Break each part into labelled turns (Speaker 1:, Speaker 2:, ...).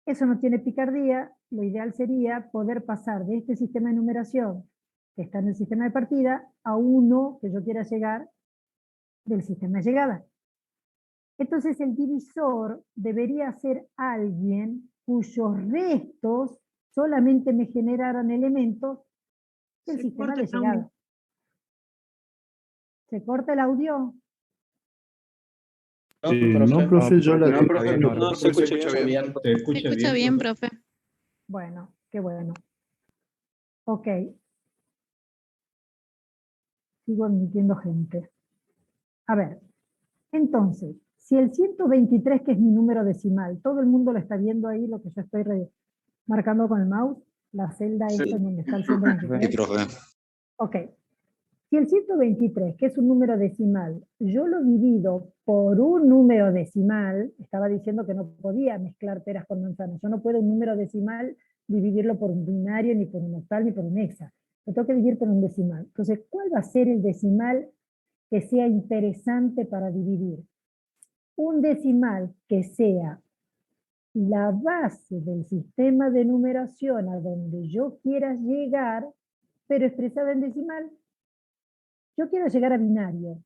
Speaker 1: Eso no tiene picardía, lo ideal sería poder pasar de este sistema de numeración que está en el sistema de partida a uno que yo quiera llegar del sistema de llegada. Entonces el divisor debería ser alguien cuyos restos solamente me generaran elementos del sistema de llegada. ¿Se corta el audio?
Speaker 2: No, profe, yo la
Speaker 3: No se escucha bien.
Speaker 2: ¿Se escucha bien,
Speaker 4: profe?
Speaker 1: Bueno, qué bueno. Ok. Sigo admitiendo gente. A ver, entonces, si el 123, que es mi número decimal, todo el mundo lo está viendo ahí, lo que yo estoy marcando con el mouse, la celda esta en donde está el 123.
Speaker 3: Sí, profe.
Speaker 1: Ok. Si el 123, que es un número decimal, yo lo divido por un número decimal, estaba diciendo que no podía mezclar peras con manzanas. Yo no puedo un número decimal dividirlo por un binario, ni por un octal, ni por un hexa. Lo tengo que dividir por un decimal. Entonces, ¿cuál va a ser el decimal que sea interesante para dividir? Un decimal que sea la base del sistema de numeración a donde yo quiera llegar, pero expresada en decimal. Yo quiero llegar a binario.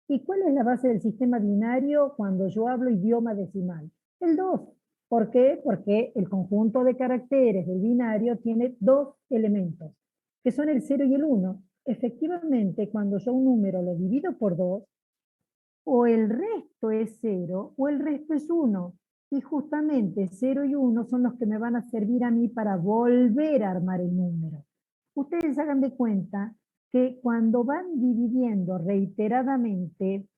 Speaker 1: ¿Y cuál es la base del sistema binario cuando yo hablo idioma decimal? El 2. ¿Por qué? Porque el conjunto de caracteres del binario tiene dos elementos, que son el 0 y el 1. Efectivamente, cuando yo un número lo divido por 2, o el resto es 0 o el resto es 1. Y justamente 0 y 1 son los que me van a servir a mí para volver a armar el número. Ustedes hagan de cuenta que cuando van dividiendo reiteradamente,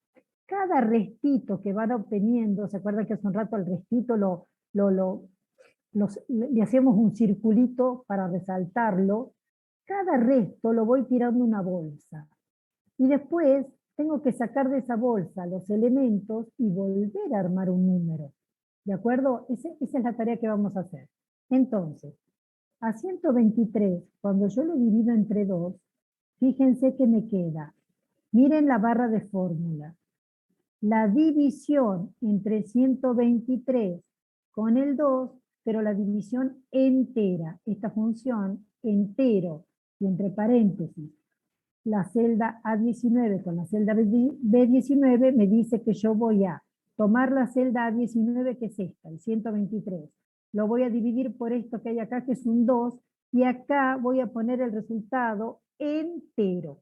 Speaker 1: cada restito que van obteniendo, ¿se acuerdan que hace un rato al restito le hacemos un circulito para resaltarlo? Cada resto lo voy tirando en una bolsa. Y después tengo que sacar de esa bolsa los elementos y volver a armar un número. ¿De acuerdo? Esa es la tarea que vamos a hacer. Entonces, a 123, cuando yo lo divido entre 2, fíjense que me queda. Miren la barra de fórmula. La división entre 123 con el 2, pero la división entera. Esta función entero y entre paréntesis la celda A19 con la celda B19 me dice que yo voy a tomar la celda A19, que es esta, el 123. Lo voy a dividir por esto que hay acá, que es un 2, y acá voy a poner el resultado entero.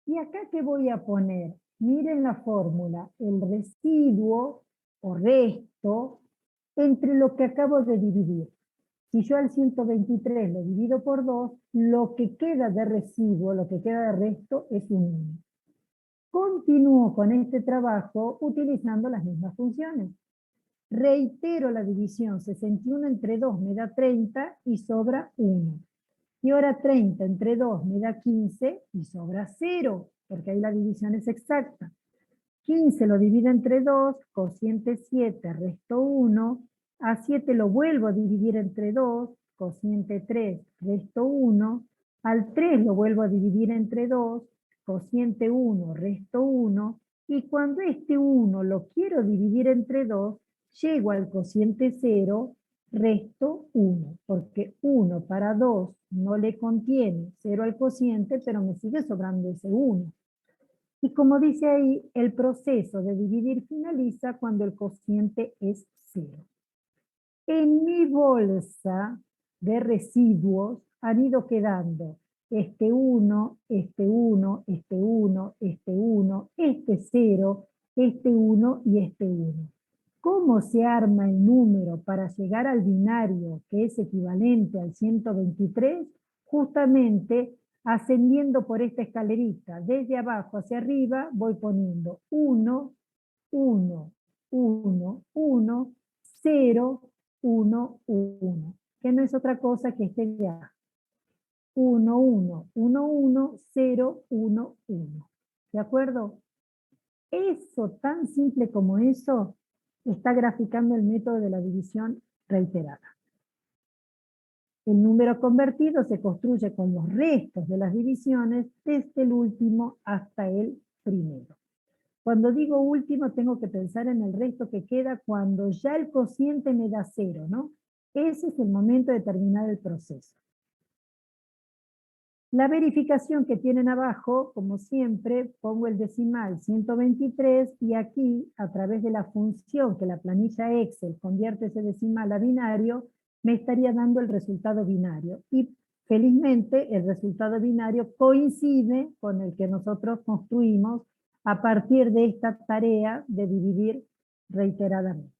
Speaker 1: ¿Y acá qué voy a poner? Miren la fórmula, el residuo o resto entre lo que acabo de dividir. Si yo al 123 lo divido por 2, lo que queda de residuo, lo que queda de resto es un 1. Continúo con este trabajo utilizando las mismas funciones. Reitero la división, 61 entre 2 me da 30 y sobra 1. Y ahora 30 entre 2 me da 15 y sobra 0, porque ahí la división es exacta. 15 lo divido entre 2, cociente 7, resto 1. A 7 lo vuelvo a dividir entre 2, cociente 3, resto 1. Al 3 lo vuelvo a dividir entre 2, cociente 1, resto 1. Y cuando este 1 lo quiero dividir entre 2, llego al cociente 0, resto 1. Porque 1 para 2 no le contiene 0 al cociente, pero me sigue sobrando ese 1. Y como dice ahí, el proceso de dividir finaliza cuando el cociente es 0. En mi bolsa de residuos han ido quedando este 1, este 1, este 1, este 1, este 0, este 1 y este 1. ¿Cómo se arma el número para llegar al binario, que es equivalente al 123? Justamente ascendiendo por esta escalerita, desde abajo hacia arriba, voy poniendo 1, 1, 1, 1, 0, 1, 1, que no es otra cosa que este de acá. 1, 1, 1, 1, 0, 1, 1. ¿De acuerdo? Eso, tan simple como eso, está graficando el método de la división reiterada. El número convertido se construye con los restos de las divisiones desde el último hasta el primero. Cuando digo último, tengo que pensar en el resto que queda cuando ya el cociente me da 0, ¿no? Ese es el momento de terminar el proceso. La verificación que tienen abajo, como siempre, pongo el decimal 123 y aquí, a través de la función que la planilla Excel convierte ese decimal a binario, me estaría dando el resultado binario. Y felizmente el resultado binario coincide con el que nosotros construimos a partir de esta tarea de dividir reiteradamente.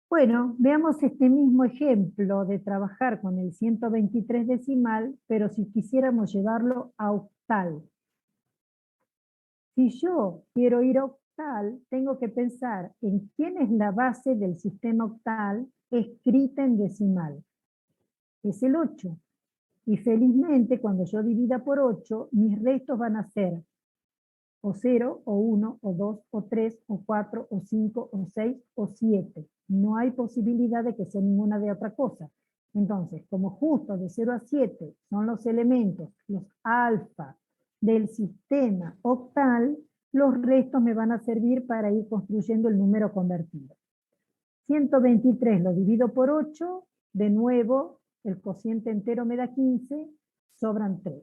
Speaker 1: Bueno, veamos este mismo ejemplo de trabajar con el 123 decimal, pero si quisiéramos llevarlo a octal. Si yo quiero ir a octal, tengo que pensar en quién es la base del sistema octal escrita en decimal. Es el 8. Y felizmente, cuando yo divida por 8, mis restos van a ser o 0, o 1, o 2, o 3, o 4, o 5, o 6, o 7. No hay posibilidad de que sea ninguna de otra cosa. Entonces, como justo de 0 a 7 son los elementos, los alfa del sistema octal, los restos me van a servir para ir construyendo el número convertido. 123 lo divido por 8, de nuevo el cociente entero me da 15, sobran 3.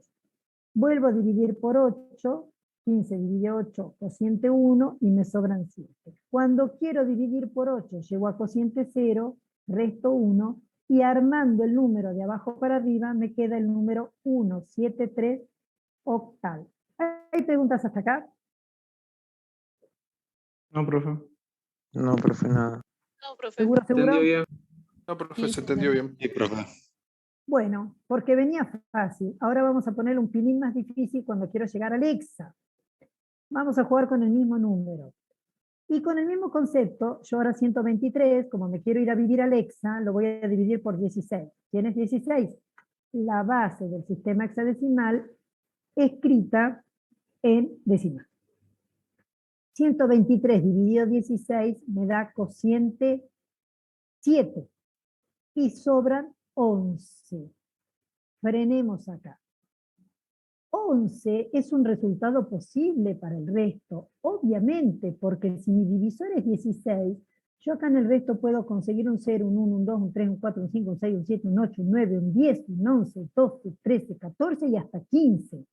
Speaker 1: Vuelvo a dividir por 8, 15 dividido 8, cociente 1 y me sobran 7. Cuando quiero dividir por 8, llego a cociente 0, resto 1 y armando el número de abajo para arriba me queda el número 173 octal. ¿Hay preguntas hasta acá?
Speaker 2: No, profe.
Speaker 3: No, profe, nada.
Speaker 4: No, profe.
Speaker 1: ¿Seguro, seguro?
Speaker 5: ¿Entendió bien? No, profe,
Speaker 4: Sí.
Speaker 5: se entendió bien.
Speaker 2: Sí, profe.
Speaker 1: Bueno, porque venía fácil. Ahora vamos a poner un pilín más difícil cuando quiero llegar al hexa. Vamos a jugar con el mismo número. Y con el mismo concepto, yo ahora 123, como me quiero ir a vivir al hexa, lo voy a dividir por 16. ¿Quién es 16? La base del sistema hexadecimal escrita en decimal. 123 dividido 16 me da cociente 7 y sobran 11. Frenemos acá. 11 es un resultado posible para el resto, obviamente, porque si mi divisor es 16, yo acá en el resto puedo conseguir un 0, un 1, un 2, un 3, un 4, un 5, un 6, un 7, un 8, un 9, un 10, un 11, 12, 13, 14 y hasta 15.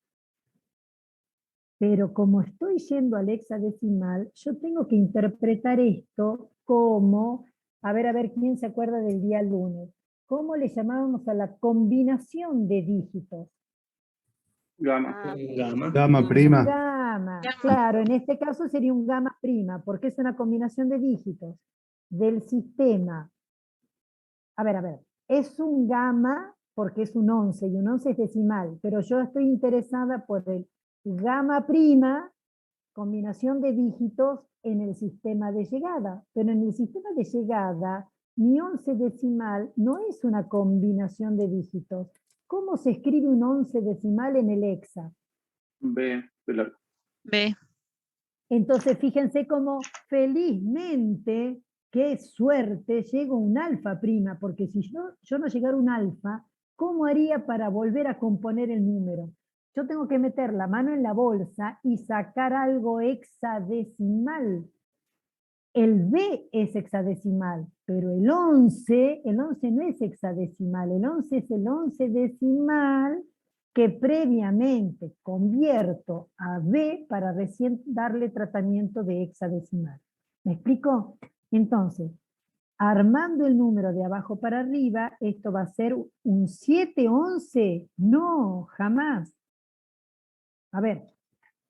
Speaker 1: Pero como estoy yendo al hexadecimal, yo tengo que interpretar esto como, a ver quién se acuerda del día lunes, ¿cómo le llamábamos a la combinación de dígitos?
Speaker 5: Gama.
Speaker 2: Gama prima.
Speaker 1: Gama, claro, en este caso sería un gamma prima, porque es una combinación de dígitos del sistema. A ver, es un gamma porque es un 11 y un 11 es decimal, pero yo estoy interesada por el gamma prima, combinación de dígitos en el sistema de llegada, pero en el sistema de llegada, mi 11 decimal no es una combinación de dígitos. ¿Cómo se escribe un 11 decimal en el hexa?
Speaker 5: B, de largo.
Speaker 4: B.
Speaker 1: Entonces, fíjense cómo felizmente, qué suerte, llego a un alfa prima, porque si yo no llegara a un alfa, ¿cómo haría para volver a componer el número? Yo tengo que meter la mano en la bolsa y sacar algo hexadecimal. El B es hexadecimal, pero el 11 no es hexadecimal, el 11 es el 11 decimal que previamente convierto a B para recién darle tratamiento de hexadecimal. ¿Me explico? Entonces, armando el número de abajo para arriba, esto va a ser un 711. No, jamás. A ver,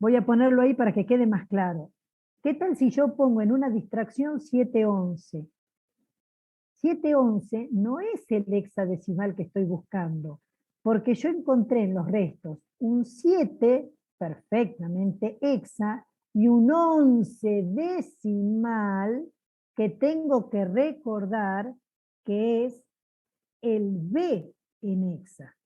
Speaker 1: voy a ponerlo ahí para que quede más claro. ¿Qué tal si yo pongo en una distracción 711? 711 no es el hexadecimal que estoy buscando, porque yo encontré en los restos un 7 perfectamente hexa y un 11 decimal que tengo que recordar que es el B en hexa.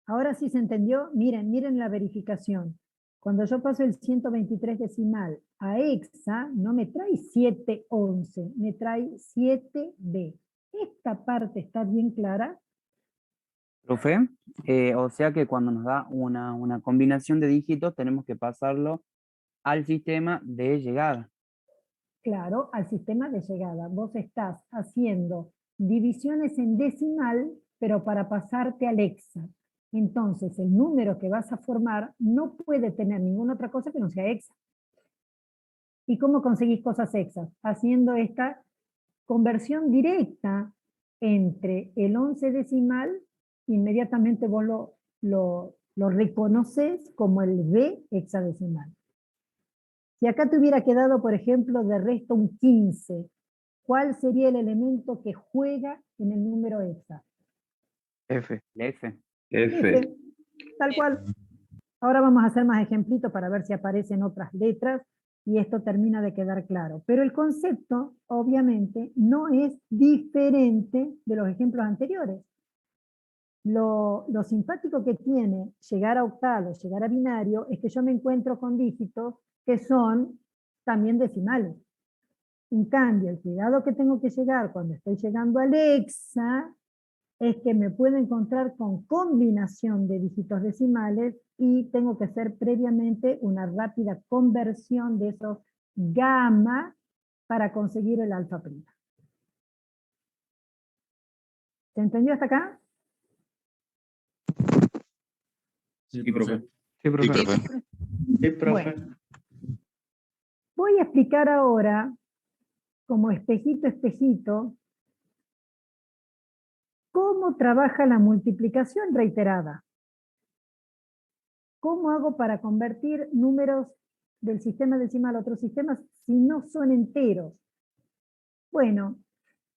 Speaker 1: Ahora sí se entendió. Miren la verificación. Cuando yo paso el 123 decimal a hexa, no me trae 711, me trae 7B. ¿Esta parte está bien clara?
Speaker 6: Profe, o sea que cuando nos da una combinación de dígitos tenemos que pasarlo
Speaker 4: al sistema de llegada.
Speaker 1: Claro, al sistema de llegada. Vos estás haciendo divisiones en decimal, pero para pasarte al hexa. Entonces, el número que vas a formar no puede tener ninguna otra cosa que no sea hexa. ¿Y cómo conseguís cosas hexas? Haciendo esta conversión directa entre el 11 decimal, inmediatamente vos lo reconoces como el B hexadecimal. Si acá te hubiera quedado, por ejemplo, de resto un 15, ¿cuál sería el elemento que juega en el número hexa?
Speaker 3: F.
Speaker 4: El F.
Speaker 1: F, tal cual. Ahora vamos a hacer más ejemplitos para ver si aparecen otras letras y esto termina de quedar claro. Pero el concepto, obviamente, no es diferente de los ejemplos anteriores. Lo simpático que tiene llegar a octavo, llegar a binario, es que yo me encuentro con dígitos que son también decimales. En cambio, el cuidado que tengo que llegar cuando estoy llegando al hexa es que me puedo encontrar con combinación de dígitos decimales y tengo que hacer previamente una rápida conversión de esos gamma para conseguir el alfa prima. ¿Se entendió hasta acá?
Speaker 2: Sí, profe.
Speaker 3: Sí, profe.
Speaker 2: Sí, profe.
Speaker 1: Bueno, voy a explicar ahora, como espejito, espejito, cómo trabaja la multiplicación reiterada. ¿Cómo hago para convertir números del sistema decimal a otros sistemas si no son enteros? Bueno,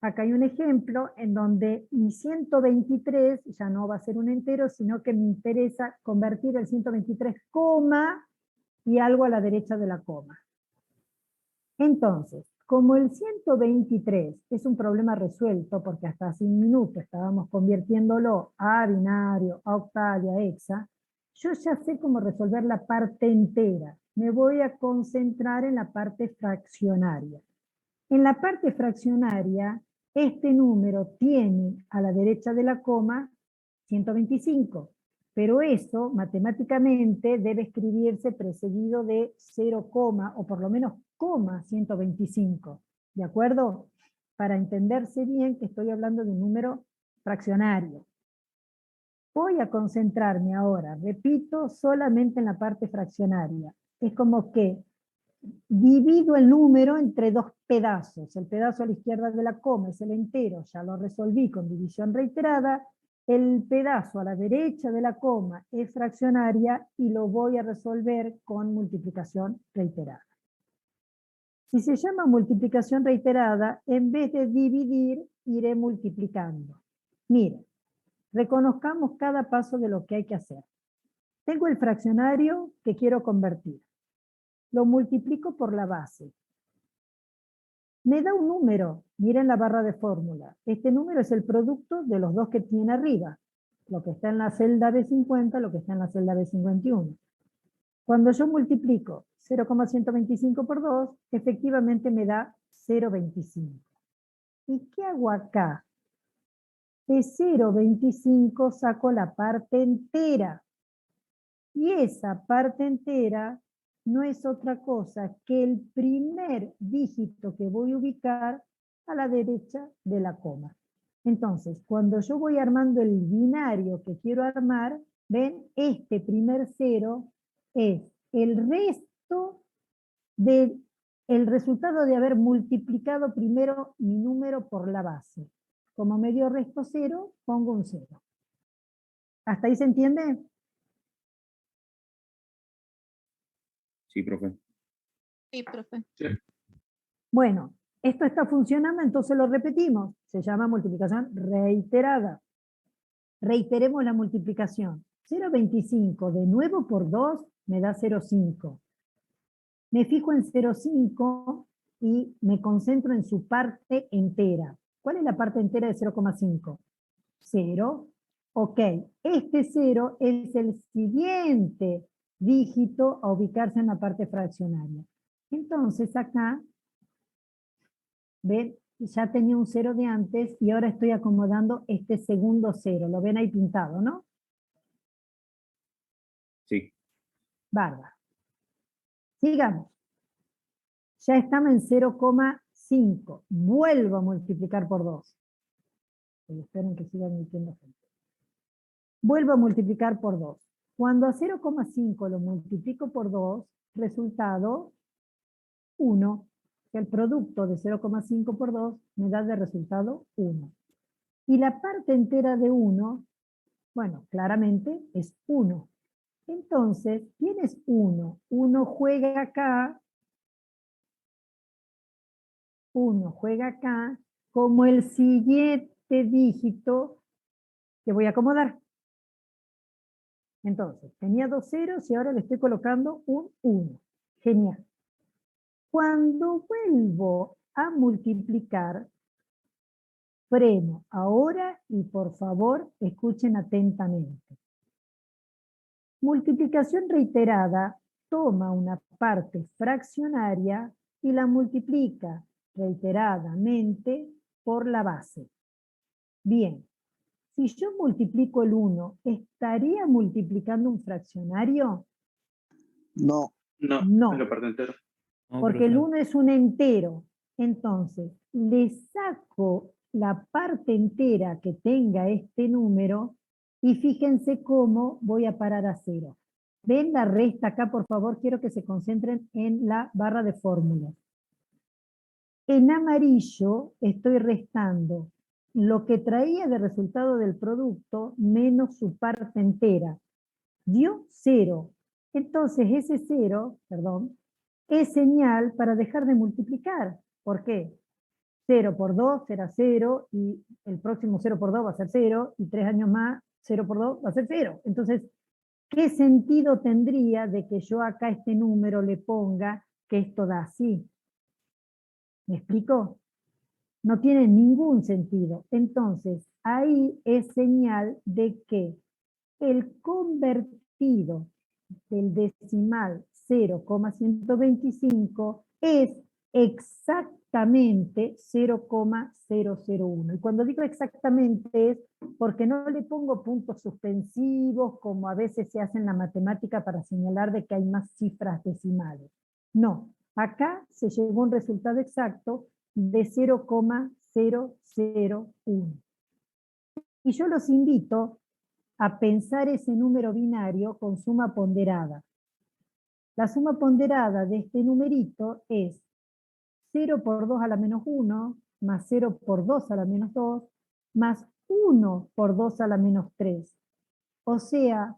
Speaker 1: acá hay un ejemplo en donde mi 123 ya no va a ser un entero, sino que me interesa convertir el 123 coma y algo a la derecha de la coma. Entonces, como el 123 es un problema resuelto, porque hasta hace un minuto estábamos convirtiéndolo a binario, a octal y a hexa, yo ya sé cómo resolver la parte entera. Me voy a concentrar en la parte fraccionaria. En la parte fraccionaria, este número tiene a la derecha de la coma 125, pero eso matemáticamente debe escribirse precedido de 0, o por lo menos coma 125, ¿de acuerdo? Para entenderse bien que estoy hablando de un número fraccionario. Voy a concentrarme ahora, repito, solamente en la parte fraccionaria. Es como que divido el número entre dos pedazos. El pedazo a la izquierda de la coma es el entero, ya lo resolví con división reiterada. El pedazo a la derecha de la coma es fraccionaria y lo voy a resolver con multiplicación reiterada. Si se llama multiplicación reiterada, en vez de dividir, iré multiplicando. Miren, reconozcamos cada paso de lo que hay que hacer. Tengo el fraccionario que quiero convertir. Lo multiplico por la base. Me da un número, miren la barra de fórmula. Este número es el producto de los dos que tiene arriba. Lo que está en la celda B50, lo que está en la celda B51. Cuando yo multiplico 0,125 por 2, efectivamente me da 0,25. ¿Y qué hago acá? De 0,25 saco la parte entera. Y esa parte entera no es otra cosa que el primer dígito que voy a ubicar a la derecha de la coma. Entonces, cuando yo voy armando el binario que quiero armar, ven, este primer cero es el resto del resultado de haber multiplicado primero mi número por la base. Como me dio resto 0, pongo un 0. ¿Hasta ahí se entiende?
Speaker 2: Sí, profe.
Speaker 6: Sí, profe.
Speaker 1: Bueno, esto está funcionando, entonces lo repetimos. Se llama multiplicación reiterada. Reiteremos la multiplicación. 0,25 de nuevo por 2 me da 0,5. Me fijo en 0,5 y me concentro en su parte entera. ¿Cuál es la parte entera de 0,5? 0. Ok, este 0 es el siguiente dígito a ubicarse en la parte fraccionaria. Entonces acá, ven, ya tenía un 0 de antes y ahora estoy acomodando este segundo 0. Lo ven ahí pintado, ¿no?
Speaker 2: Sí.
Speaker 1: Bárbaro. Sigamos. Ya estamos en 0,5. Vuelvo a multiplicar por 2. Y esperen que siga emitiendo gente. Vuelvo a multiplicar por 2. Cuando a 0,5 lo multiplico por 2, resultado 1. El producto de 0,5 por 2 me da de resultado 1. Y la parte entera de 1, bueno, claramente es 1. Entonces, ¿quién es 1? 1 juega acá. 1 juega acá como el siguiente dígito que voy a acomodar. Entonces, tenía 2 ceros y ahora le estoy colocando un 1. Genial. Cuando vuelvo a multiplicar, freno ahora y por favor escuchen atentamente. Multiplicación reiterada toma una parte fraccionaria y la multiplica reiteradamente por la base. Bien, si yo multiplico el 1, ¿estaría multiplicando un fraccionario?
Speaker 3: No.
Speaker 5: No,
Speaker 1: No.
Speaker 5: es la parte entera.
Speaker 2: No,
Speaker 1: Porque el
Speaker 2: profe.
Speaker 1: 1 es un entero. Entonces, le saco la parte entera que tenga este número y fíjense cómo voy a parar a 0. ¿Ven la resta acá? Por favor, quiero que se concentren en la barra de fórmulas. En amarillo estoy restando lo que traía de resultado del producto menos su parte entera. Dio 0. Entonces ese 0, perdón, es señal para dejar de multiplicar. ¿Por qué? 0 por 2 será 0 y el próximo 0 por 2 va a ser 0 y 3 años más 0 por 2 va a ser 0. Entonces, ¿qué sentido tendría de que yo acá este número le ponga que esto da así? ¿Me explico? No tiene ningún sentido. Entonces, ahí es señal de que el convertido del decimal 0,125 es exactamente 0,001. Y cuando digo exactamente es porque no le pongo puntos suspensivos como a veces se hace en la matemática para señalar de que hay más cifras decimales. No, acá se llegó a un resultado exacto de 0,001. Y yo los invito a pensar ese número binario con suma ponderada. La suma ponderada de este numerito es 0 por 2 a la menos 1, más 0 por 2 a la menos 2, más 1 por 2 a la menos 3. O sea,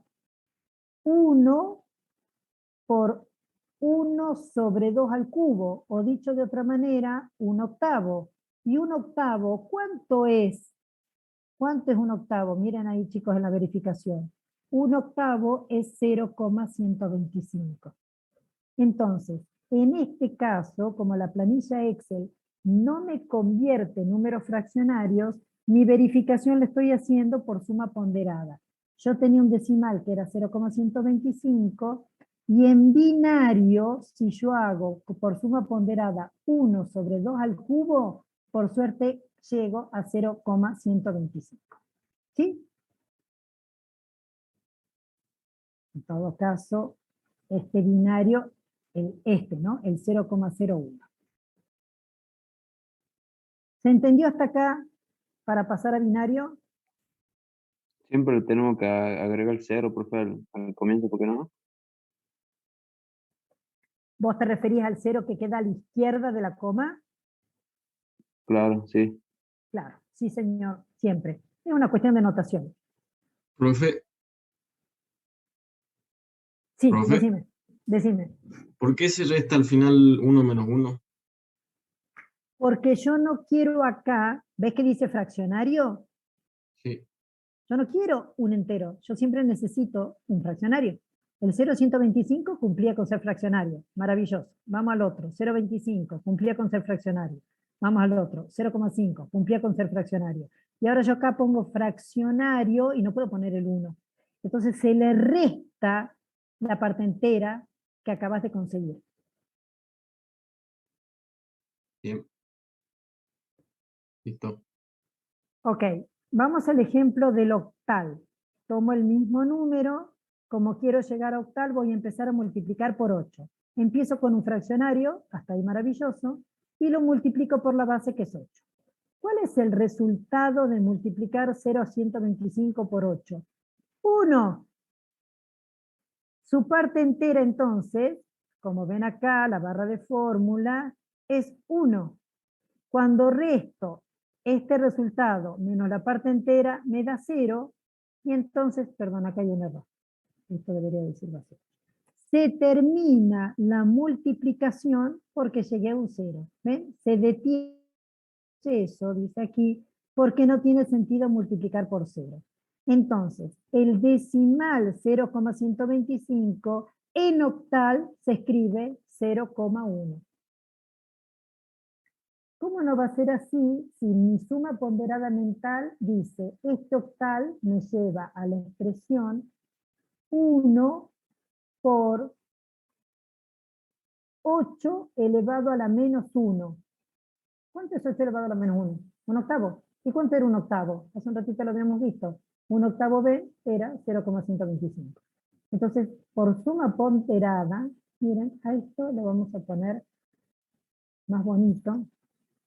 Speaker 1: 1 por 1 sobre 2 al cubo, o dicho de otra manera, 1/8. ¿Y 1/8 cuánto es? ¿Cuánto es 1/8? Miren ahí, chicos, en la verificación. 1/8 es 0,125. Entonces, en este caso, como la planilla Excel no me convierte en números fraccionarios, mi verificación la estoy haciendo por suma ponderada. Yo tenía un decimal que era 0,125 y en binario, si yo hago por suma ponderada 1 sobre 2 al cubo, por suerte llego a 0,125. ¿Sí? En todo caso, este binario, ¿no? El 0,01. ¿Se entendió hasta acá para pasar a binario?
Speaker 3: Siempre tenemos que agregar el 0, profe, al comienzo, ¿por qué no?
Speaker 1: ¿Vos te referís al 0 que queda a la izquierda de la coma?
Speaker 3: Claro, sí.
Speaker 1: Claro, sí señor, siempre. Es una cuestión de notación.
Speaker 7: Profe,
Speaker 1: Sí,
Speaker 7: profe,
Speaker 1: decime.
Speaker 7: ¿por qué se resta al final 1 menos 1?
Speaker 1: Porque yo no quiero acá, ¿ves que dice fraccionario?
Speaker 7: Sí.
Speaker 1: Yo no quiero un entero, yo siempre necesito un fraccionario. El 0,125 cumplía con ser fraccionario, maravilloso. Vamos al otro, 0,25 cumplía con ser fraccionario. Vamos al otro, 0,5 cumplía con ser fraccionario. Y ahora yo acá pongo fraccionario y no puedo poner el 1. Entonces se le resta la parte entera que acabas de conseguir.
Speaker 7: Bien. Listo.
Speaker 1: Ok, vamos al ejemplo del octal. Tomo el mismo número, como quiero llegar a octal voy a empezar a multiplicar por 8. Empiezo con un fraccionario, hasta ahí maravilloso, y lo multiplico por la base que es 8. ¿Cuál es el resultado de multiplicar 0 a 125 por 8? 1. Su parte entera entonces, como ven acá, la barra de fórmula, es 1. Cuando resto este resultado menos la parte entera, me da 0, y entonces, perdón, acá hay un error. Esto debería decirlo así. Se termina la multiplicación porque llegué a un 0. ¿Ven? Se detiene eso, dice aquí, porque no tiene sentido multiplicar por 0. Entonces, el decimal 0,125 en octal se escribe 0,1. ¿Cómo no va a ser así si mi suma ponderada mental dice, este octal me lleva a la expresión 1 por 8 elevado a la menos 1? ¿Cuánto es 8 elevado a la menos 1? ¿Un octavo? ¿Y cuánto era un octavo? Hace un ratito lo habíamos visto. Un octavo B era 0,125. Entonces, por suma ponderada, miren, a esto le vamos a poner más bonito,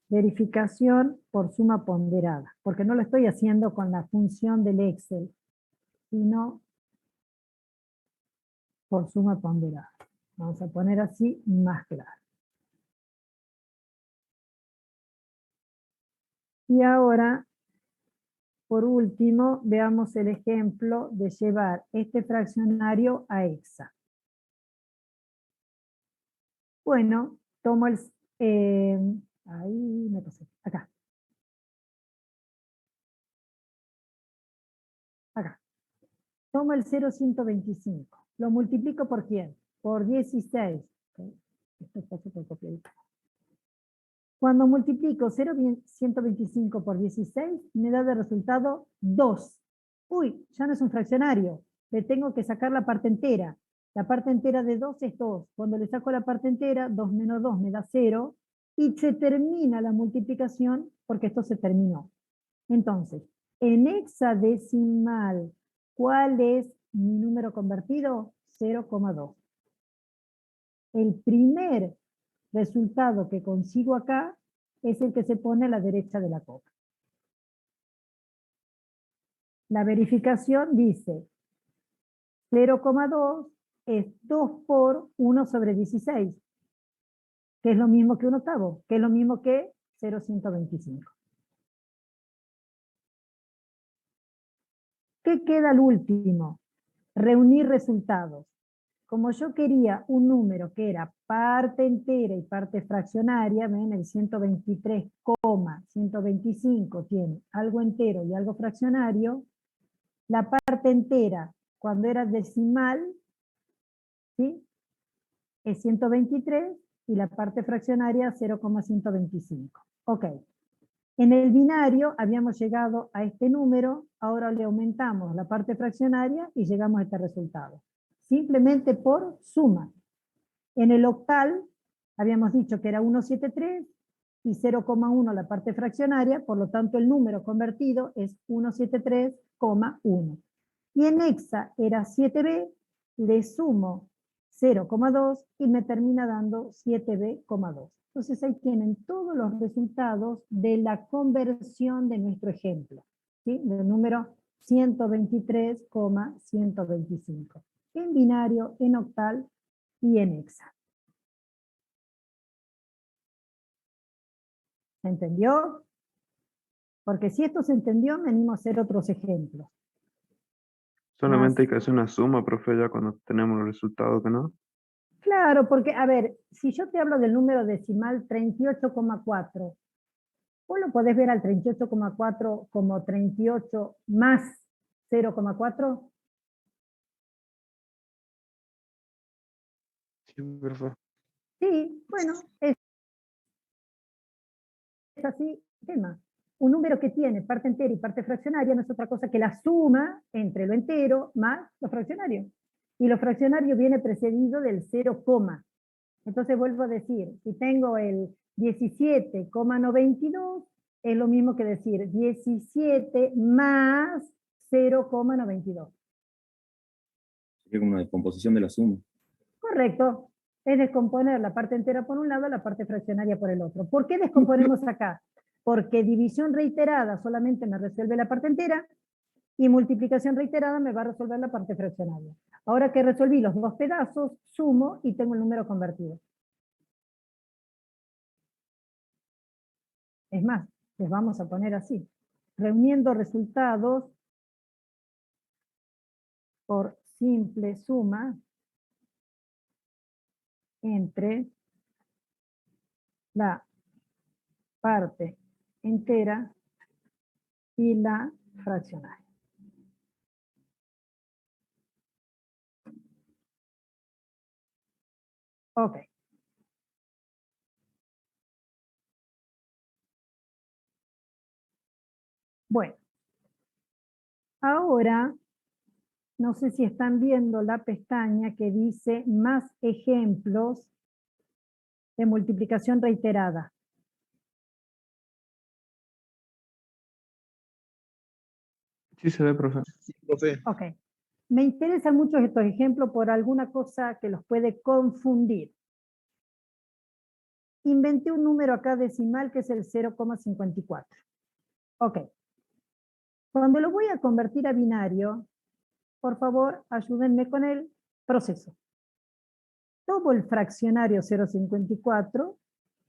Speaker 1: verificación por suma ponderada, porque no lo estoy haciendo con la función del Excel, sino por suma ponderada. Vamos a poner así más claro. Y ahora, por último, veamos el ejemplo de llevar este fraccionario a hexa. Bueno, tomo el... ahí me pasé, acá. Acá. Tomo el 0,125. ¿Lo multiplico por quién? Por 16. ¿Okay? Esto pasa por copiar. Cuando multiplico 0,125 por 16, me da de resultado 2. Uy, ya no es un fraccionario. Le tengo que sacar la parte entera. La parte entera de 2 es 2. Cuando le saco la parte entera, 2 menos 2 me da 0. Y se termina la multiplicación porque esto se terminó. Entonces, en hexadecimal, ¿cuál es mi número convertido? 0,2. El primer resultado que consigo acá es el que se pone a la derecha de la copa. La verificación dice 0,2 es 2 por 1 sobre 16, que es lo mismo que un octavo, que es lo mismo que 0,125. ¿Qué queda al último? Reunir resultados. Como yo quería un número que era parte entera y parte fraccionaria, ven, el 123,125 tiene algo entero y algo fraccionario. La parte entera, cuando era decimal, ¿sí?, es 123 y la parte fraccionaria 0,125. Ok. En el binario habíamos llegado a este número, ahora le aumentamos la parte fraccionaria y llegamos a este resultado. Simplemente por suma. En el octal habíamos dicho que era 173 y 0,1 la parte fraccionaria, por lo tanto el número convertido es 173,1. Y en hexa era 7b, le sumo 0,2 y me termina dando 7b,2. Entonces ahí tienen todos los resultados de la conversión de nuestro ejemplo, ¿sí?, del número 123,125. En binario, en octal y en hexa. ¿Se entendió? Porque si esto se entendió, me animo a hacer otros ejemplos.
Speaker 3: Solamente hay que hacer una suma, profe, ya cuando tenemos los resultados, ¿que no?
Speaker 1: Claro, porque, a ver, si yo te hablo del número decimal 38,4, vos lo podés ver al 38,4 como 38 más 0,4.
Speaker 3: Sí, profe.
Speaker 1: Sí, bueno, es así el tema. Un número que tiene parte entera y parte fraccionaria no es otra cosa que la suma entre lo entero más lo fraccionario. Y lo fraccionario viene precedido del 0, entonces vuelvo a decir, si tengo el 17,92, es lo mismo que decir 17 más 0,92.
Speaker 2: Sería como una descomposición de la suma.
Speaker 1: Correcto. Es descomponer la parte entera por un lado, la parte fraccionaria por el otro. ¿Por qué descomponemos acá? Porque división reiterada solamente me resuelve la parte entera y multiplicación reiterada me va a resolver la parte fraccionaria. Ahora que resolví los dos pedazos, sumo y tengo el número convertido. Es más, les vamos a poner así. Reuniendo resultados por simple suma entre la parte entera y la fraccionaria. Ok. Bueno. Ahora, no sé si están viendo la pestaña que dice más ejemplos de multiplicación reiterada.
Speaker 5: Sí se ve, profe.
Speaker 1: Ok. Me interesan mucho estos ejemplos por alguna cosa que los puede confundir. Inventé un número acá decimal que es el 0,54. Ok. Cuando lo voy a convertir a binario, por favor, ayúdenme con el proceso. Tomo el fraccionario 0,54,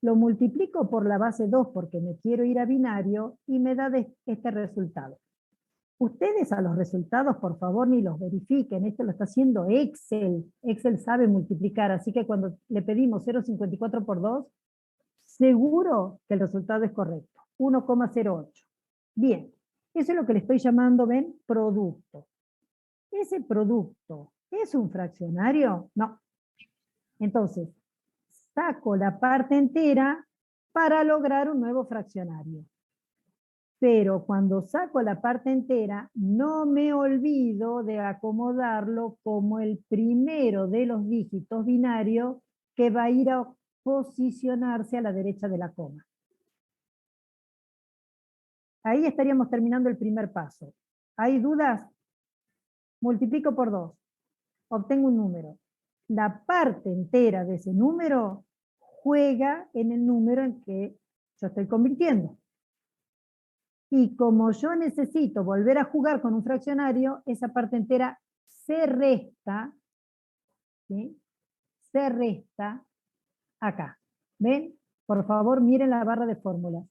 Speaker 1: lo multiplico por la base 2 porque me quiero ir a binario y me da este resultado. Ustedes a los resultados, por favor, ni los verifiquen. Esto lo está haciendo Excel. Excel sabe multiplicar, así que cuando le pedimos 0,54 por 2, seguro que el resultado es correcto. 1,08. Bien, eso es lo que le estoy llamando, ¿ven? Producto. ¿Ese producto es un fraccionario? No. Entonces, saco la parte entera para lograr un nuevo fraccionario. Pero cuando saco la parte entera, no me olvido de acomodarlo como el primero de los dígitos binarios que va a ir a posicionarse a la derecha de la coma. Ahí estaríamos terminando el primer paso. ¿Hay dudas? Multiplico por 2. Obtengo un número. La parte entera de ese número juega en el número en que yo estoy convirtiendo. Y como yo necesito volver a jugar con un fraccionario, esa parte entera se resta, ¿sí? Se resta acá. ¿Ven? Por favor, miren la barra de fórmulas.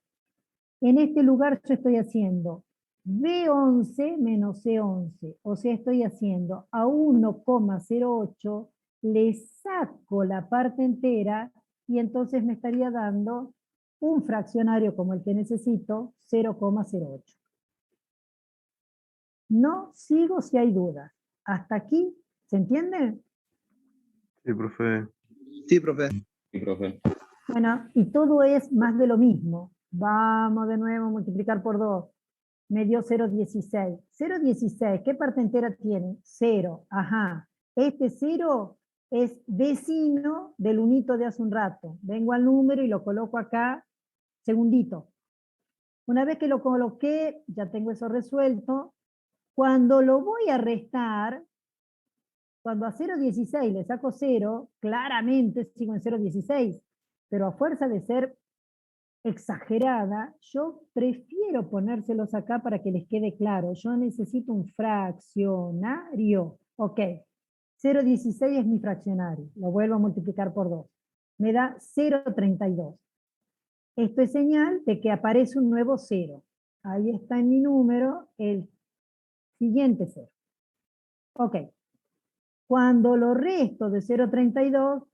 Speaker 1: En este lugar yo estoy haciendo B11 menos C11, o sea, estoy haciendo a 1,08, le saco la parte entera y entonces me estaría dando un fraccionario como el que necesito, 0,08. No sigo si hay dudas. ¿Hasta aquí se entiende?
Speaker 3: Sí, profe.
Speaker 8: Sí, profe.
Speaker 2: Sí, profe.
Speaker 1: Bueno, y todo es más de lo mismo. Vamos de nuevo a multiplicar por 2. Me dio 0,16. 0,16, ¿qué parte entera tiene? 0. Ajá. Este 0 es vecino del unito de hace un rato. Vengo al número y lo coloco acá, segundito. Una vez que lo coloqué, ya tengo eso resuelto. Cuando lo voy a restar, cuando a 0,16 le saco 0, claramente sigo en 0,16. Pero a fuerza de ser exagerada, yo prefiero ponérselos acá para que les quede claro. Yo necesito un fraccionario. Ok, 0,16 es mi fraccionario. Lo vuelvo a multiplicar por 2. Me da 0,32. Esto es señal de que aparece un nuevo 0. Ahí está en mi número el siguiente 0. Ok. Cuando lo resto de 0,32,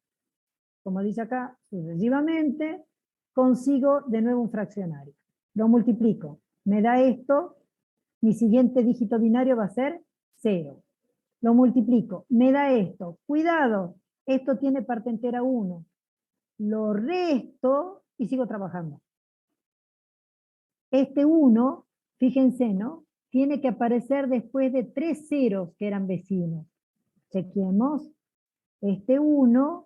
Speaker 1: como dice acá, sucesivamente, consigo de nuevo un fraccionario. Lo multiplico. Me da esto. Mi siguiente dígito binario va a ser 0. Lo multiplico. Me da esto. Cuidado. Esto tiene parte entera 1. Lo resto y sigo trabajando. Este 1, fíjense, ¿no? Tiene que aparecer después de 3 ceros que eran vecinos. Chequemos. Este 1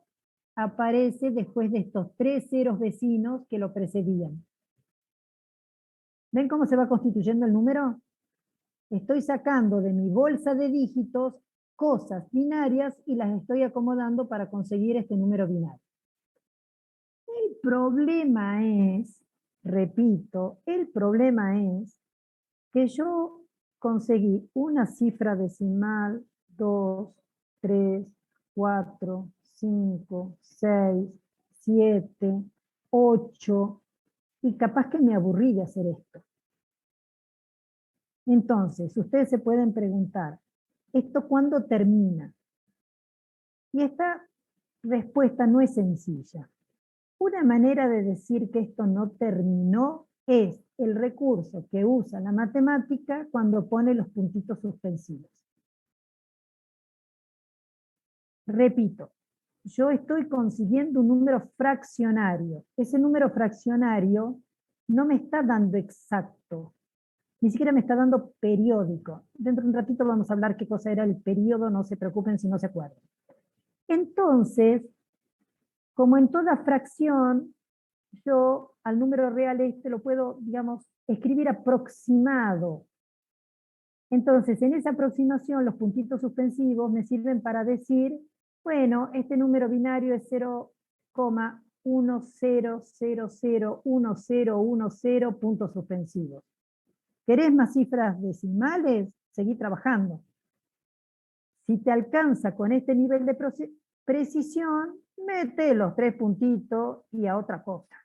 Speaker 1: aparece después de estos 3 ceros vecinos que lo precedían. ¿Ven cómo se va constituyendo el número? Estoy sacando de mi bolsa de dígitos cosas binarias y las estoy acomodando para conseguir este número binario. El problema es, repito, el problema es que yo conseguí una cifra decimal, 2, 3, 4, 5, 6, 7, 8, y capaz que me aburrí de hacer esto. Entonces, ustedes se pueden preguntar, ¿esto cuándo termina? Y esta respuesta no es sencilla. Una manera de decir que esto no terminó es el recurso que usa la matemática cuando pone los puntitos suspensivos. Repito, yo estoy consiguiendo un número fraccionario. Ese número fraccionario no me está dando exacto, ni siquiera me está dando periódico. Dentro de un ratito vamos a hablar qué cosa era el periodo, no se preocupen si no se acuerdan. Entonces, como en toda fracción, yo al número real este lo puedo, digamos, escribir aproximado. Entonces, en esa aproximación, los puntitos suspensivos me sirven para decir, bueno, este número binario es 0,10001010 puntos suspensivos. ¿Querés más cifras decimales? Seguí trabajando. Si te alcanza con este nivel de precisión, mete los 3 puntitos y a otra cosa.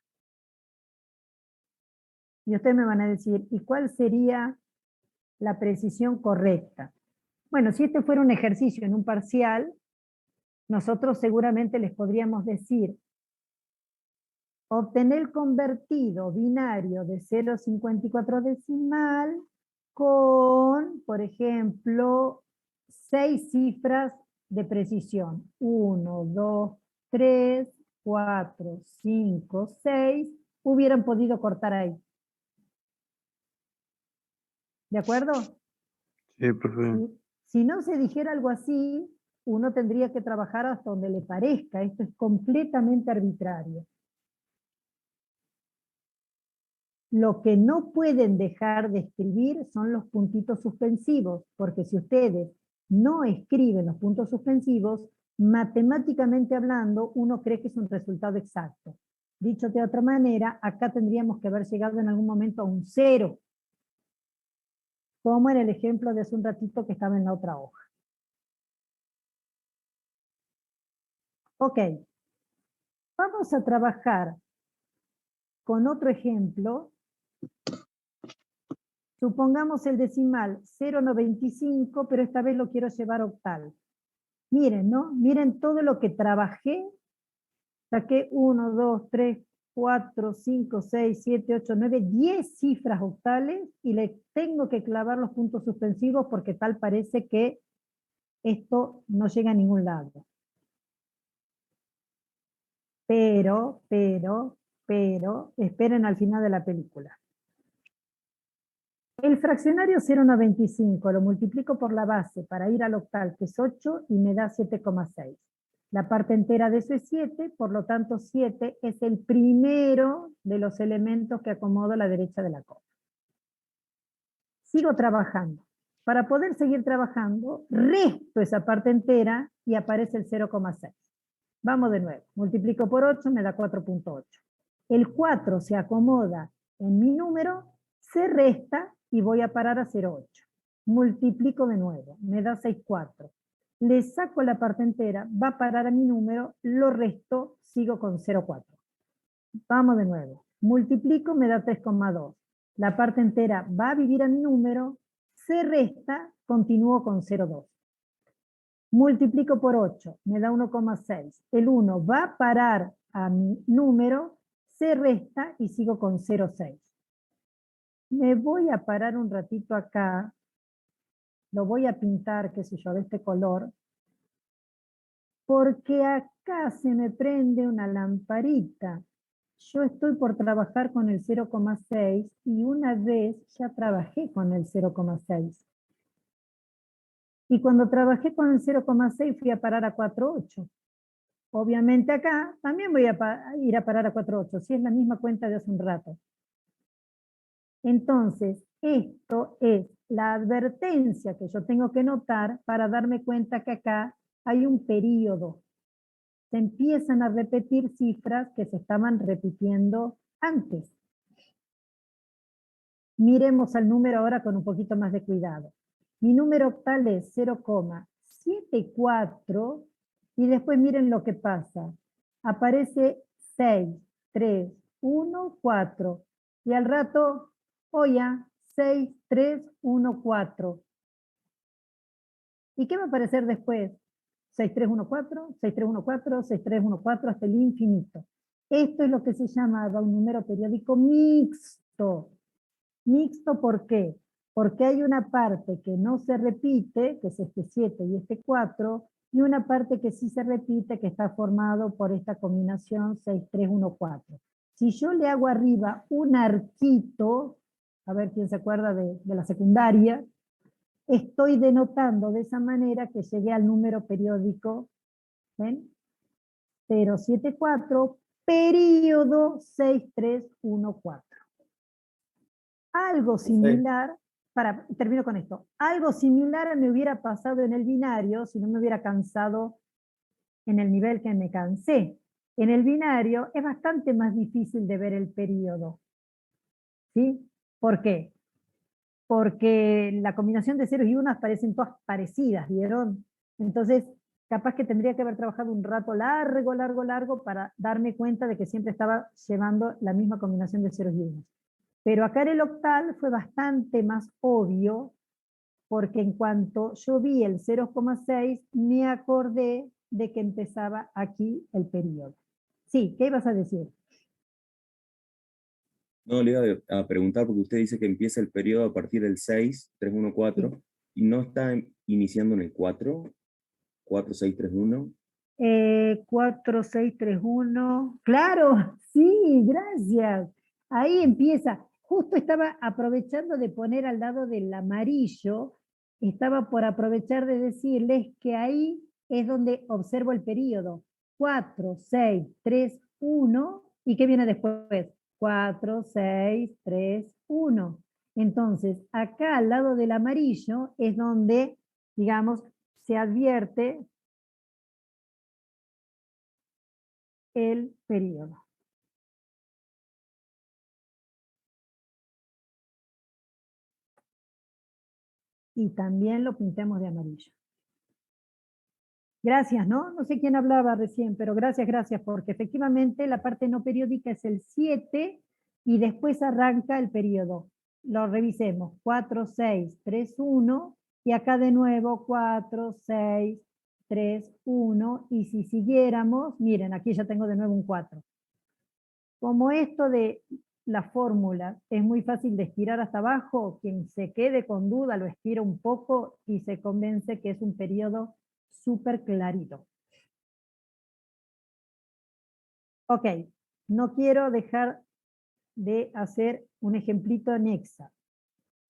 Speaker 1: Y ustedes me van a decir, ¿y cuál sería la precisión correcta? Bueno, si este fuera un ejercicio en un parcial, nosotros seguramente les podríamos decir, obtener el convertido binario de 0,54 decimal con, por ejemplo, 6 cifras de precisión. 1, 2, 3, 4, 5, 6. Hubieran podido cortar ahí. ¿De acuerdo?
Speaker 3: Sí, profe.
Speaker 1: Si no se dijera algo así, uno tendría que trabajar hasta donde le parezca. Esto es completamente arbitrario. Lo que no pueden dejar de escribir son los puntitos suspensivos, porque si ustedes no escriben los puntos suspensivos, matemáticamente hablando, uno cree que es un resultado exacto. Dicho de otra manera, acá tendríamos que haber llegado en algún momento a un 0, como en el ejemplo de hace un ratito que estaba en la otra hoja. Ok, vamos a trabajar con otro ejemplo. Supongamos el decimal 0,95, pero esta vez lo quiero llevar octal. Miren, ¿no? Miren todo lo que trabajé. Saqué 1, 2, 3, 4, 5, 6, 7, 8, 9, 10 cifras octales y le tengo que clavar los puntos suspensivos porque tal parece que esto no llega a ningún lado. Pero, esperen al final de la película. El fraccionario 0,95 lo multiplico por la base para ir al octal, que es 8, y me da 7,6. La parte entera de eso es 7, por lo tanto 7 es el primero de los elementos que acomodo a la derecha de la copa. Sigo trabajando. Para poder seguir trabajando, resto esa parte entera y aparece el 0,6. Vamos de nuevo. Multiplico por 8, me da 4,8. El 4 se acomoda en mi número, se resta y voy a parar a 0,8. Multiplico de nuevo, me da 6,4. Le saco la parte entera, va a parar a mi número, lo resto, sigo con 0,4. Vamos de nuevo. Multiplico, me da 3,2. La parte entera va a vivir a mi número, se resta, continúo con 0,2. Multiplico por 8, me da 1,6. El 1 va a parar a mi número, se resta y sigo con 0,6. Me voy a parar un ratito acá, lo voy a pintar, qué sé yo, de este color, porque acá se me prende una lamparita. Yo estoy por trabajar con el 0,6 y una vez ya trabajé con el 0,6. Y cuando trabajé con el 0,6 fui a parar a 4,8. Obviamente acá también voy a ir a parar a 4,8, si es la misma cuenta de hace un rato. Entonces, esto es la advertencia que yo tengo que notar para darme cuenta que acá hay un periodo. Se empiezan a repetir cifras que se estaban repitiendo antes. Miremos al número ahora con un poquito más de cuidado. Mi número octal es 0,74 y después miren lo que pasa. Aparece 6, 3, 1, 4 y al rato, oye, 6, 3, 1, 4. ¿Y qué va a aparecer después? 6, 3, 1, 4, 6, 3, 1, 4, 6, 3, 1, 4 hasta el infinito. Esto es lo que se llama un número periódico mixto. Mixto, ¿por qué? Porque hay una parte que no se repite, que es este 7 y este 4, y una parte que sí se repite, que está formado por esta combinación 6, 3, 1, 4. Si yo le hago arriba un arquito, a ver quién se acuerda de la secundaria, estoy denotando de esa manera que llegué al número periódico, ¿ven? 074, período 6314. Algo similar, termino con esto, algo similar me hubiera pasado en el binario si no me hubiera cansado en el nivel que me cansé. En el binario es bastante más difícil de ver el período. ¿Sí? ¿Por qué? Porque la combinación de ceros y unas parecen todas parecidas, ¿vieron? Entonces, capaz que tendría que haber trabajado un rato largo para darme cuenta de que siempre estaba llevando la misma combinación de ceros y unos. Pero acá en el octal fue bastante más obvio, porque en cuanto yo vi el 0,6, me acordé de que empezaba aquí el periodo. Sí, ¿qué ibas a decir?
Speaker 2: No, le iba a preguntar porque usted dice que empieza el periodo a partir del 6, 3, 1, 4,
Speaker 1: Sí.
Speaker 2: y no está iniciando en el 4, 4, 6, 3, 1.
Speaker 1: 4, 6, 3, 1. Claro, sí, gracias. Ahí empieza. Justo estaba aprovechando de poner al lado del amarillo, estaba por aprovechar de decirles que ahí es donde observo el periodo. 4, 6, 3, 1. ¿Y qué viene después? 4, 6, 3, 1. Entonces, acá al lado del amarillo es donde, digamos, se advierte el periodo. Y también lo pintemos de amarillo. Gracias, ¿no? No sé quién hablaba recién, pero gracias, porque efectivamente la parte no periódica es el 7 y después arranca el periodo. Lo revisemos. 4, 6, 3, 1 y acá de nuevo 4, 6, 3, 1 y si siguiéramos, miren, aquí ya tengo de nuevo un 4. Como esto de la fórmula es muy fácil de estirar hasta abajo, quien se quede con duda lo estira un poco y se convence que es un periodo súper clarito. Ok, no quiero dejar de hacer un ejemplito en hexa.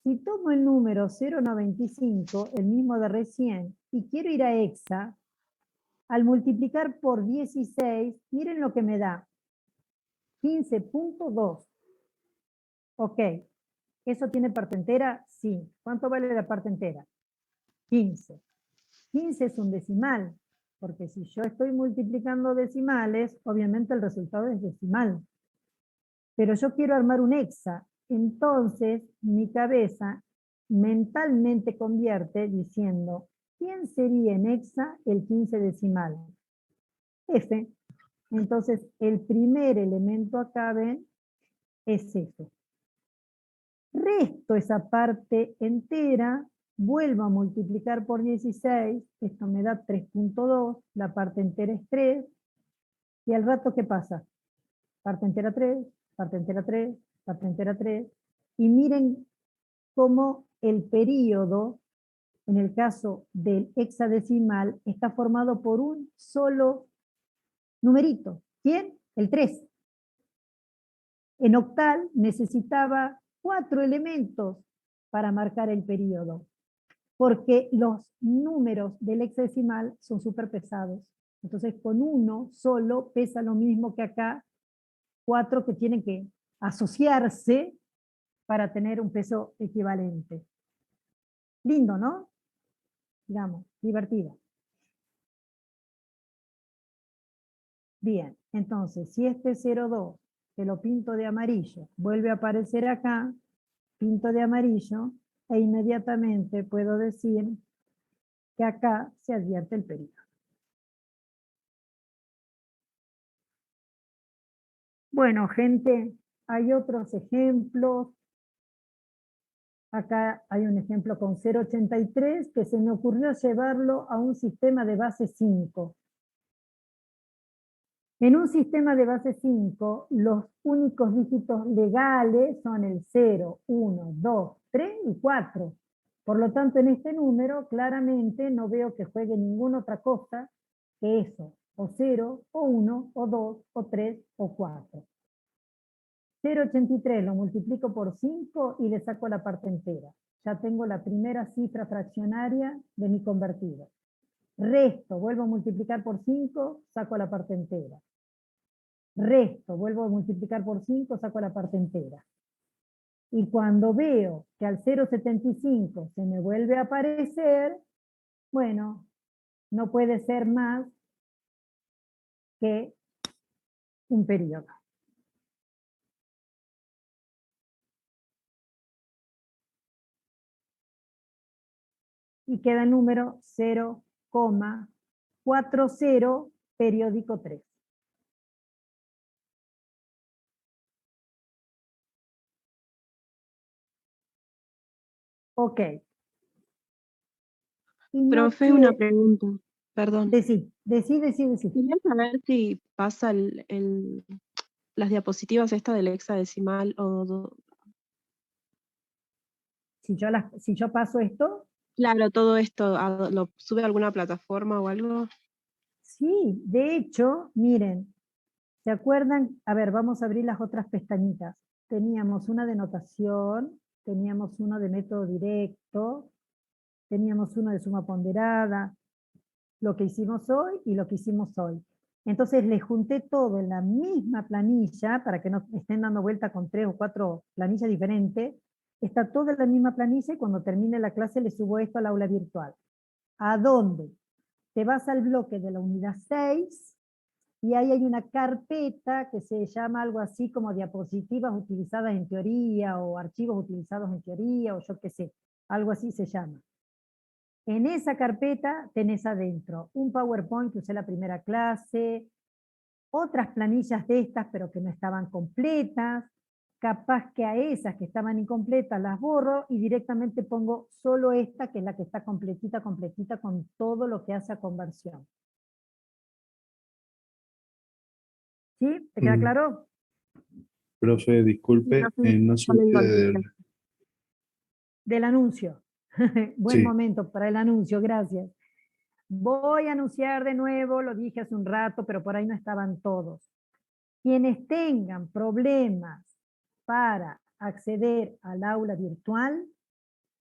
Speaker 1: Si tomo el número 0,95, el mismo de recién, y quiero ir a hexa, al multiplicar por 16, miren lo que me da. 15.2. Ok, ¿eso tiene parte entera? Sí. ¿Cuánto vale la parte entera? 15. 15 es un decimal, porque si yo estoy multiplicando decimales, obviamente el resultado es decimal. Pero yo quiero armar un hexa, entonces mi cabeza mentalmente convierte diciendo, ¿quién sería en hexa el 15 decimal? F. Entonces el primer elemento acá, ven, es F. Resto esa parte entera, vuelvo a multiplicar por 16, esto me da 3.2, la parte entera es 3, y al rato, ¿qué pasa? Parte entera 3, parte entera 3, parte entera 3, y miren cómo el período, en el caso del hexadecimal, está formado por un solo numerito. ¿Quién? El 3. En octal necesitaba 4 elementos para marcar el periodo, porque los números del hexadecimal son súper pesados. Entonces con uno solo pesa lo mismo que acá, 4 que tienen que asociarse para tener un peso equivalente. Lindo, ¿no? Digamos, divertido. Bien, entonces, si este 0,2 que lo pinto de amarillo vuelve a aparecer acá, pinto de amarillo, e inmediatamente puedo decir que acá se advierte el periodo. Bueno, gente, hay otros ejemplos. Acá hay un ejemplo con 0,83 que se me ocurrió llevarlo a un sistema de base 5. En un sistema de base 5, los únicos dígitos legales son el 0, 1, 2, 3 y 4. Por lo tanto, en este número claramente no veo que juegue ninguna otra cosa que eso, o 0, o 1, o 2, o 3, o 4. 0,83 lo multiplico por 5 y le saco la parte entera. Ya tengo la primera cifra fraccionaria de mi convertido. Resto, vuelvo a multiplicar por 5, saco la parte entera. Resto, vuelvo a multiplicar por 5, saco la parte entera. Y cuando veo que al 0,75 se me vuelve a aparecer, bueno, no puede ser más que un periodo. Y queda el número 0,40 periódico 3. Ok. Y no
Speaker 8: Profe, una
Speaker 1: quiere-
Speaker 8: pregunta, perdón.
Speaker 1: Decí.
Speaker 8: Quería saber si pasa las diapositivas esta del hexadecimal
Speaker 1: Si yo paso esto,
Speaker 8: claro, todo esto, ¿lo sube a alguna plataforma o algo?
Speaker 1: sí, de hecho, miren, ¿se acuerdan? A ver, vamos a abrir las otras pestañitas. Teníamos una de notación, teníamos uno de método directo, teníamos uno de suma ponderada, lo que hicimos hoy y lo que hicimos hoy. Entonces les junté todo en la misma planilla, para que no estén dando vuelta con 3 o 4 planillas diferentes. Está todo en la misma planilla y cuando termine la clase les subo esto al aula virtual. ¿A dónde? Te vas al bloque de la unidad 6 y ahí hay una carpeta que se llama algo así como diapositivas utilizadas en teoría o archivos utilizados en teoría o yo qué sé, algo así se llama. En esa carpeta tenés adentro un PowerPoint que usé la primera clase, otras planillas de estas pero que no estaban completas, capaz que a esas que estaban incompletas las borro y directamente pongo solo esta que es la que está completita con todo lo que hace a conversión. ¿Sí? ¿Te queda claro?
Speaker 9: Profe, disculpe, no se olvide
Speaker 1: del anuncio. Buen
Speaker 9: Sí.
Speaker 1: momento para el anuncio, gracias. Voy a anunciar de nuevo, lo dije hace un rato, pero por ahí no estaban todos. Quienes tengan problemas para acceder al aula virtual,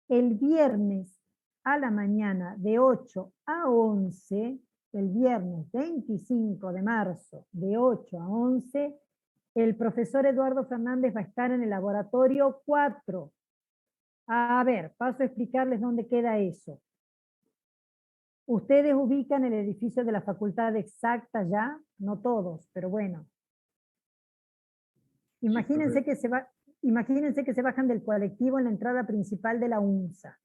Speaker 1: el viernes a la mañana de 8 a 11, el viernes 25 de marzo de 8 a 11, el profesor Eduardo Fernández va a estar en el laboratorio 4. A ver, paso a explicarles dónde queda eso. Ustedes ubican el edificio de la Facultad de Exacta ya, no todos, pero bueno. Imagínense que se bajan del colectivo en la entrada principal de la UNSA.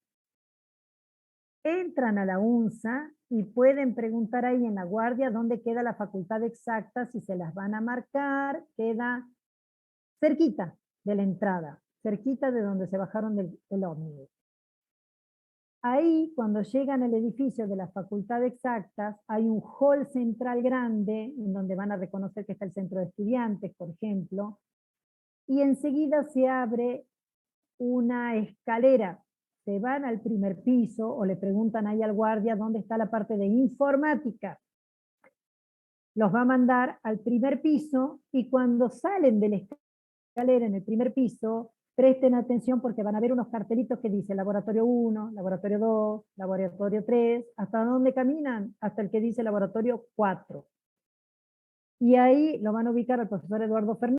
Speaker 1: Entran a la UNSA y pueden preguntar ahí en la guardia dónde queda la Facultad de Exacta, si se las van a marcar, queda cerquita de la entrada, cerquita de donde se bajaron del ómnibus. Ahí, cuando llegan al edificio de la Facultad de Exactas, hay un hall central grande, en donde van a reconocer que está el centro de estudiantes, por ejemplo, y enseguida se abre una escalera. Se van al primer piso, o le preguntan ahí al guardia dónde está la parte de informática. Los va a mandar al primer piso, y cuando salen de la escalera en el primer piso, presten atención porque van a ver unos cartelitos que dice laboratorio 1, laboratorio 2, laboratorio 3, ¿hasta dónde caminan? Hasta el que dice laboratorio 4. Y ahí lo van a ubicar al profesor Eduardo Fernández.